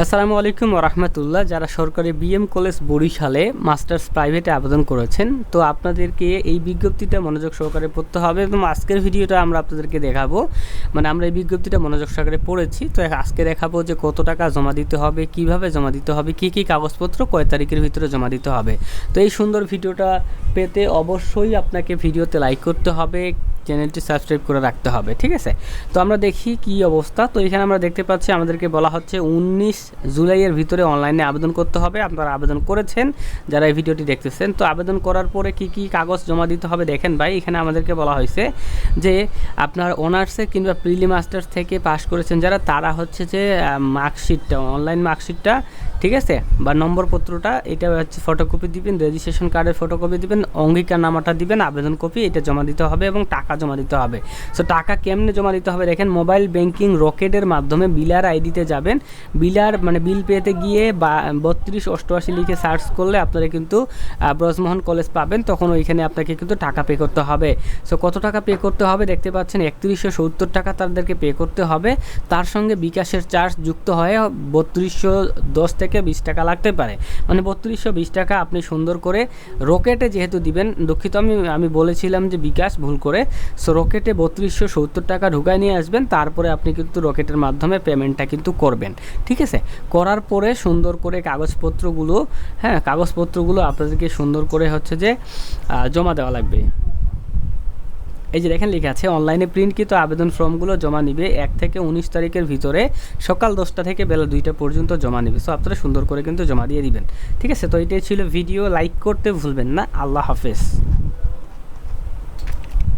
আসসালামু আলাইকুম রহমতুল্লাহ। যারা সরকারি বিএম কলেজ বরিশালে মাস্টার্স প্রাইভেটে আবেদন করেছেন, তো আপনাদেরকে এই বিজ্ঞপ্তিটা মনোযোগ সহকারে পড়তে হবে এবং আজকের ভিডিওটা আমরা আপনাদেরকে দেখাবো। আমরা এই বিজ্ঞপ্তিটা মনোযোগ সহকারে পড়েছি, তো আজকে দেখাবো যে কত টাকা জমা দিতে হবে, কিভাবে জমা দিতে হবে, কি কি কাগজপত্র কয় তারিখের ভিতরে জমা দিতে হবে। তো এই সুন্দর ভিডিওটা পেতে অবশ্যই আপনাকে ভিডিওতে লাইক করতে হবে, চ্যানেলটি সাবস্ক্রাইব করে রাখতে হবে, ঠিক আছে। তো আমরা দেখি কি অবস্থা। তো এখানে আমরা দেখতে পাচ্ছি আমাদেরকে বলা হচ্ছে 19 জুলাইয়ের ভিতরে অনলাইনে আবেদন করতে হবে। আপনারা আবেদন করেছেন যারা এই ভিডিওটি দেখতেছেন, তো আবেদন করার পরে কি কি কাগজ জমা দিতে হবে দেখেন ভাই। এখানে আমাদেরকে বলা হয়েছে যে আপনার অনার্সে কিংবা প্রিলি মাস্টার্স থেকে পাশ করেছেন যারা, তারা হচ্ছে যে মার্কশিটটা, অনলাইন মার্কশিটটা, ঠিক আছে, বা নম্বরপত্রটা, এটা হচ্ছে ফটোকপি দিবেন, রেজিস্ট্রেশন কার্ডের ফটোকপি দিবেন, অঙ্গীকারনামাটা দিবেন, আবেদন কপি এটা জমা দিতে হবে এবং টাকা জমা দিতে হবে। সো টাকা কেমনে জমা দিতে হবে দেখেন, মোবাইল ব্যাংকিং রকেটের মাধ্যমে বিলার আইডিতে যাবেন। বিলার বিল পেতে গিয়ে বা 3288 লিখে সার্চ করলে আপনারা কিন্তু ব্রজমোহন কলেজ পাবেন, তখন ওইখানে আপনাকে কিন্তু টাকা পে করতে হবে। সো কত টাকা পে করতে হবে দেখতে পাচ্ছেন, 3170 টাকা তাদেরকে পে করতে হবে। তার সঙ্গে বিকাশের চার্জ যুক্ত হয়ে 3210 থেকে 20 টাকা লাগতে পারে, 3220 টাকা আপনি সুন্দর করে রকেটে যেহেতু দিবেন। দুঃখিত, আমি বলেছিলাম যে বিকাশ, ভুল করে। সো রকেটে 3270 টাকা ঢুকায় নিয়ে আসবেন, তারপরে আপনি কিন্তু রকেটের মাধ্যমে পেমেন্টটা কিন্তু করবেন, ঠিক আছে। করার পরে সুন্দর করে কাগজপত্রগুলো আপনাদেরকে সুন্দর করে হচ্ছে যে জমা দেওয়া লাগবে। এই যে দেখেন লেখা আছে অনলাইনে প্রিন্টকৃত আবেদন ফর্মগুলো জমা নিবে 1 থেকে 19 তারিখের ভিতরে সকাল 10টা থেকে বেলা 2টা পর্যন্ত জমা নিবে। সো আপনারা সুন্দর করে কিন্তু জমা দিয়ে দিবেন, ঠিক আছে। তো এটাই ছিল ভিডিও, লাইক করতে ভুলবেন না। আল্লাহ হাফেজ।